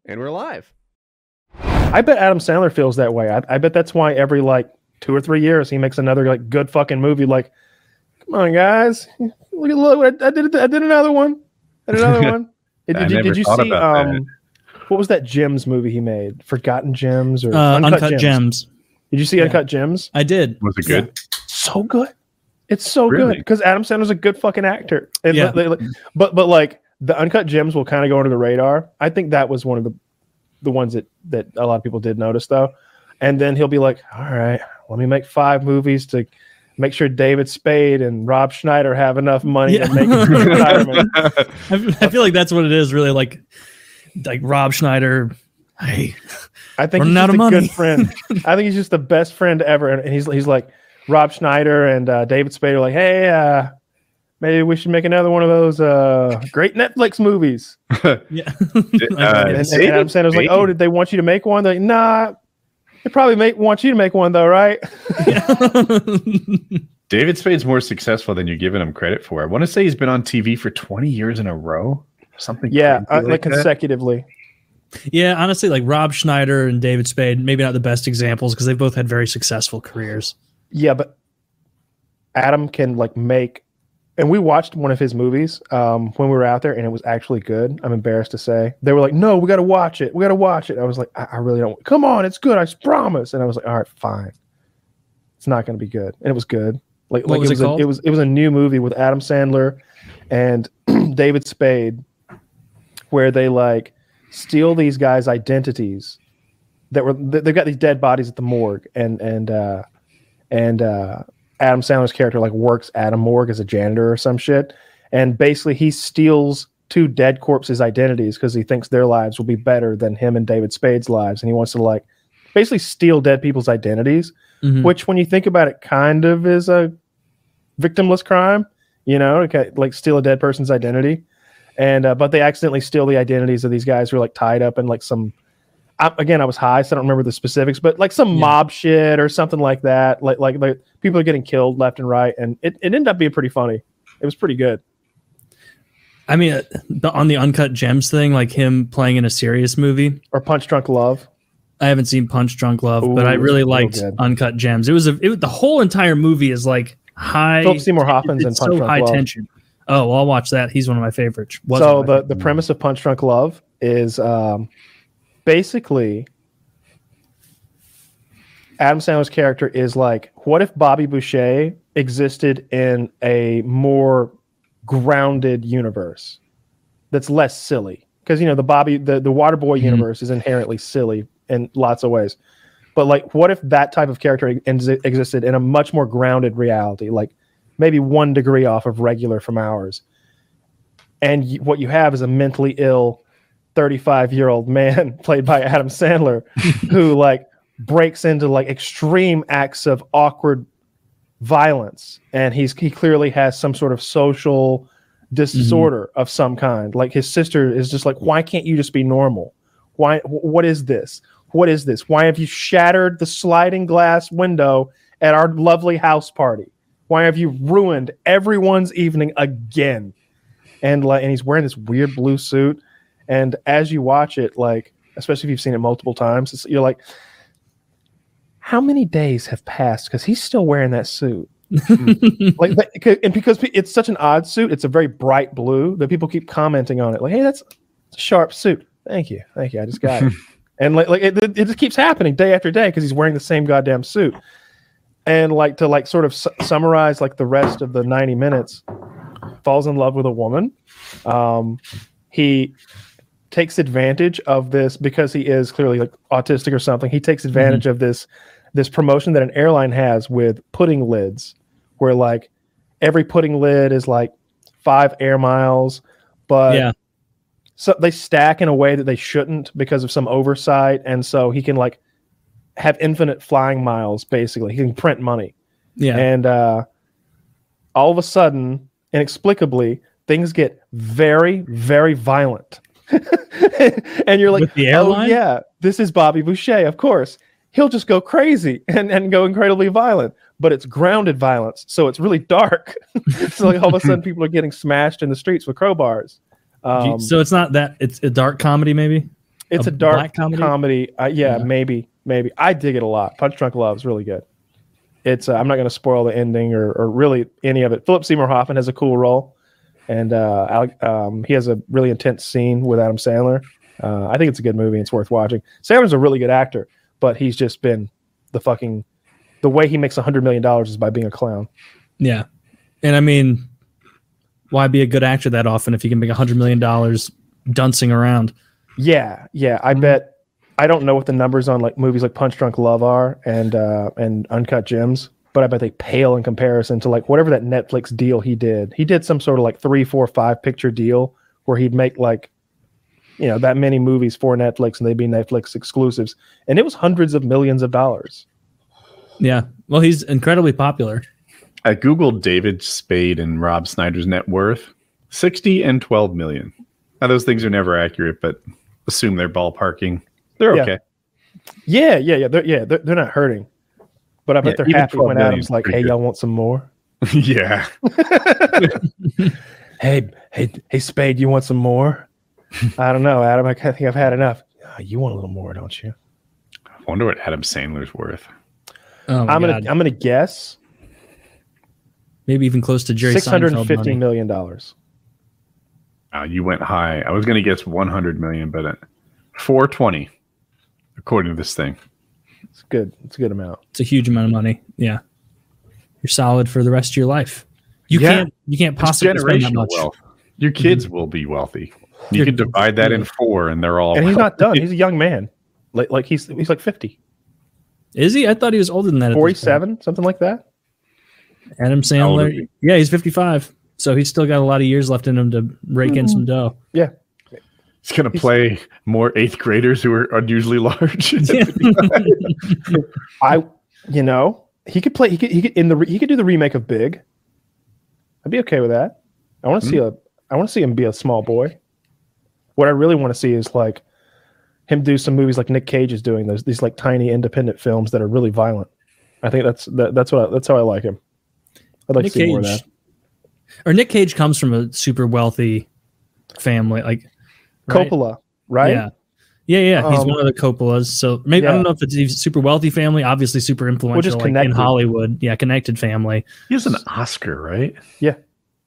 And we're live. I bet Adam Sandler feels that way. I bet that's why every like 2 or 3 years he makes another like good fucking movie. Like, come on, guys, look! I did another one. Did you see what was that Gems movie he made? Forgotten Gems or Uncut Gems? Did you see Uncut Gems? I did. Was it good? So good. It's so Really? good because Adam Sandler's a good fucking actor. And Yeah. but like the Uncut Gems will kind of go under the radar. I think that was one of the ones that a lot of people did notice though. And then he'll be like, all right, let me make 5 movies to make sure David Spade and Rob Schneider have enough money to make it through retirement. I feel like that's what it is, really. Like Rob Schneider. Hey, I think he's just a good friend. I think he's just the best friend ever. And he's like Rob Schneider and David Spade are like, hey, maybe we should make another one of those great Netflix movies. Yeah. And Adam Sandler's like, oh, did they want you to make one? They're like, nah, they probably want you to make one though, right? David Spade's more successful than you're giving him credit for. I want to say he's been on TV for 20 years in a row. Something like consecutively. Yeah, honestly, like Rob Schneider and David Spade, maybe not the best examples because they both had very successful careers. Yeah, but Adam can like make, and we watched one of his movies when we were out there, and it was actually good. I'm embarrassed to say. They were like, "No, we got to watch it. We got to watch it." I was like, "I really don't. Come on, it's good. I promise." And I was like, "All right, fine. It's not going to be good." And it was good. Like What was it called? It was a new movie with Adam Sandler and David Spade, where they like steal these guys' identities they've got these dead bodies at the morgue, and Adam Sandler's character like works at a morgue as a janitor or some shit, and basically he steals 2 dead corpses' identities because he thinks their lives will be better than him and David Spade's lives, and he wants to like basically steal dead people's identities, which when you think about it kind of is a victimless crime, you know, like steal a dead person's identity. And but they accidentally steal the identities of these guys who are like tied up in like some. Again, I was high, so I don't remember the specifics, but like some mob shit or something like that. Like people are getting killed left and right, and it ended up being pretty funny. It was pretty good. I mean, on the Uncut Gems thing, like him playing in a serious movie, Or Punch Drunk Love. I haven't seen Punch Drunk Love, but I Ooh, really it's real liked good. Uncut Gems. The whole entire movie is like high. Philip Seymour Hoffman's in It's Punch so Drunk high Love. tension. Oh, well, I'll watch that. He's one of my favorites. So the premise of Punch Drunk Love is basically Adam Sandler's character is like, what if Bobby Boucher existed in a more grounded universe that's less silly? Because you know the Waterboy universe is inherently silly in lots of ways. But like, what if that type of character existed in a much more grounded reality, like maybe 1 degree off of regular from ours? And what you have is a mentally ill 35-year-old man played by Adam Sandler who like breaks into like extreme acts of awkward violence, and he clearly has some sort of social disorder of some kind. Like his sister is just like, why can't you just be normal? What is this? Why have you shattered the sliding glass window at our lovely house party? Why have you ruined everyone's evening again? And he's wearing this weird blue suit. And as you watch it, like, especially if you've seen it multiple times, you're like, how many days have passed? Because he's still wearing that suit. And because it's such an odd suit, it's a very bright blue that people keep commenting on it. Like, hey, that's a sharp suit. Thank you. I just got it. And it just keeps happening day after day because he's wearing the same goddamn suit. And like to like sort of summarize like the rest of the 90 minutes, falls in love with a woman. He takes advantage of this because he is clearly like autistic or something. He takes advantage of this promotion that an airline has with pudding lids, where like every pudding lid is like 5 air miles, but so they stack in a way that they shouldn't because of some oversight, and so he can like have infinite flying miles. Basically, he can print money. And all of a sudden, inexplicably, things get very, very violent. And you're like, with the airline? Oh yeah, this is Bobby Boucher, of course. He'll just go crazy and go incredibly violent, but it's grounded violence, so it's really dark. So like all of a sudden people are getting smashed in the streets with crowbars. So it's not that, it's a dark comedy maybe? It's a dark comedy. Yeah, maybe. I dig it a lot. Punch Drunk Love is really good. It's I'm not going to spoil the ending or really any of it. Philip Seymour Hoffman has a cool role, and he has a really intense scene with Adam Sandler. I think it's a good movie. It's worth watching. Sandler's a really good actor, but he's just been the way he makes $100 million is by being a clown. Yeah, and I mean, why be a good actor that often if you can make $100 million duncing around? Yeah. I bet. I don't know what the numbers on like movies like Punch Drunk Love are and Uncut Gems, but I bet they pale in comparison to like whatever that Netflix deal he did. He did some sort of like 3, 4, 5 picture deal where he'd make like, that many movies for Netflix and they'd be Netflix exclusives. And it was hundreds of millions of dollars. Yeah. Well, he's incredibly popular. I Googled David Spade and Rob Schneider's net worth, 60 and 12 million. Now those things are never accurate, but assume they're ballparking. They're okay. Yeah. They're not hurting, but I bet they're happy when Adam's like, "Hey, y'all want some more?" Yeah. Hey, Spade, you want some more? I don't know, Adam. I think I've had enough. You want a little more, don't you? I wonder what Adam Sandler's worth. Oh I'm gonna guess maybe even close to Jerry $650 million. You went high. I was gonna guess 100 million, but 420. According to this thing, it's good. It's a good amount. It's a huge amount of money. Yeah, you're solid for the rest of your life. You can't possibly spend that much. Wealth. Your kids will be wealthy. You can divide that in 4, and they're all. And he's not done. He's a young man. Like he's like 50. Is he? I thought he was older than that. 47, something like that. Adam Sandler. Yeah, he's 55. So he's still got a lot of years left in him to rake in some dough. Yeah. He's going to play more 8th graders who are unusually large. He could play. He could do the remake of Big. I'd be okay with that. I want to see him be a small boy. What I really want to see is like him do some movies like Nick Cage is doing. These like tiny independent films that are really violent. I think that's how I like him. I'd like to see more of that. Or Nick Cage comes from a super wealthy family, like. Right? Coppola, right? Yeah. He's one of the Coppolas. So maybe I don't know if it's a super wealthy family. Obviously, super influential in Hollywood. Yeah, connected family. He has an Oscar, right? Yeah.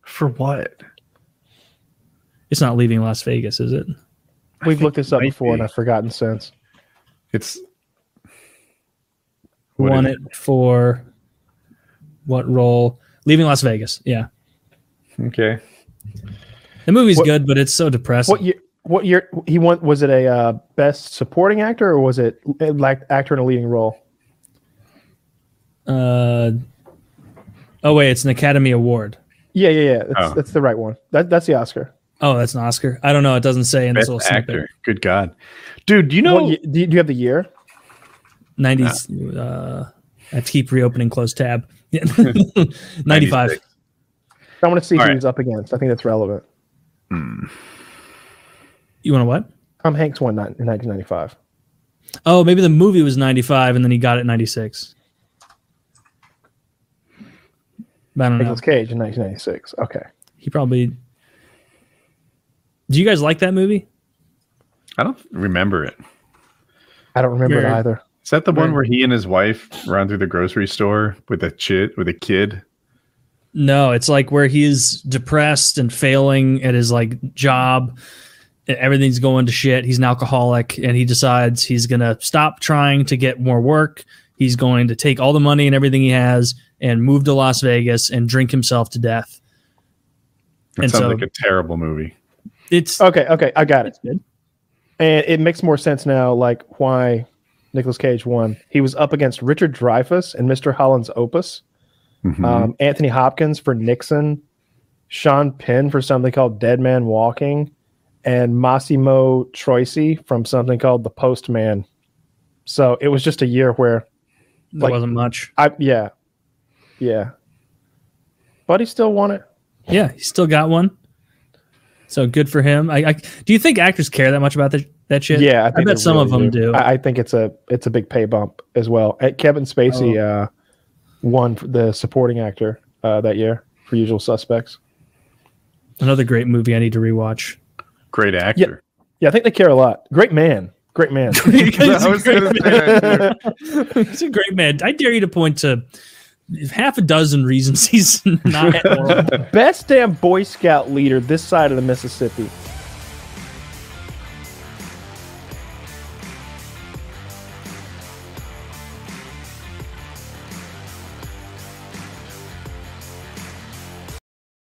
For what? It's not Leaving Las Vegas, is it? We've looked this up before, and I've forgotten since. It's won it for what role? Leaving Las Vegas. Yeah. Okay. The movie's good, but it's so depressing. What year he won? Was it a best supporting actor or was it like actor in a leading role? Oh wait, it's an Academy Award. Yeah. That's the right one. That's the Oscar. Oh, that's an Oscar. I don't know. It doesn't say in this little snippet. Actor. Good God, dude! Do you know? Do you have the year? 90s. I have to keep reopening closed tab. 95. I want to see who he's up against. I think that's relevant. You want to what? Tom Hanks won in 1995. Oh, maybe the movie was 95 and then he got it 96. I don't know. Nicolas Cage in 1996. Okay. He probably. Do you guys like that movie? I don't remember it. I don't remember it either. Is that the one where he and his wife run through the grocery store with a kid? No, it's like where he's depressed and failing at his like job. Everything's going to shit. He's an alcoholic and he decides he's going to stop trying to get more work. He's going to take all the money and everything he has and move to Las Vegas and drink himself to death. It sounds like a terrible movie. It's okay. I got it. It's good. And it makes more sense now, like why Nicolas Cage won. He was up against Richard Dreyfuss and Mr. Holland's Opus. Mm-hmm. Anthony Hopkins for Nixon, Sean Penn for something called Dead Man Walking, and Massimo Troisi from something called The Postman. So it was just a year where there wasn't much. Yeah. But he still won it. Yeah, he still got one. So good for him. Do you think actors care that much about that shit? Yeah, I bet some of them do. I think it's a big pay bump as well. Kevin Spacey won for the supporting actor that year for Usual Suspects. Another great movie I need to rewatch. Great actor. Yeah, I think they care a lot. Great man. Great man. He's a great man. I dare you to point to half a dozen reasons he's not horrible. Best damn Boy Scout leader this side of the Mississippi.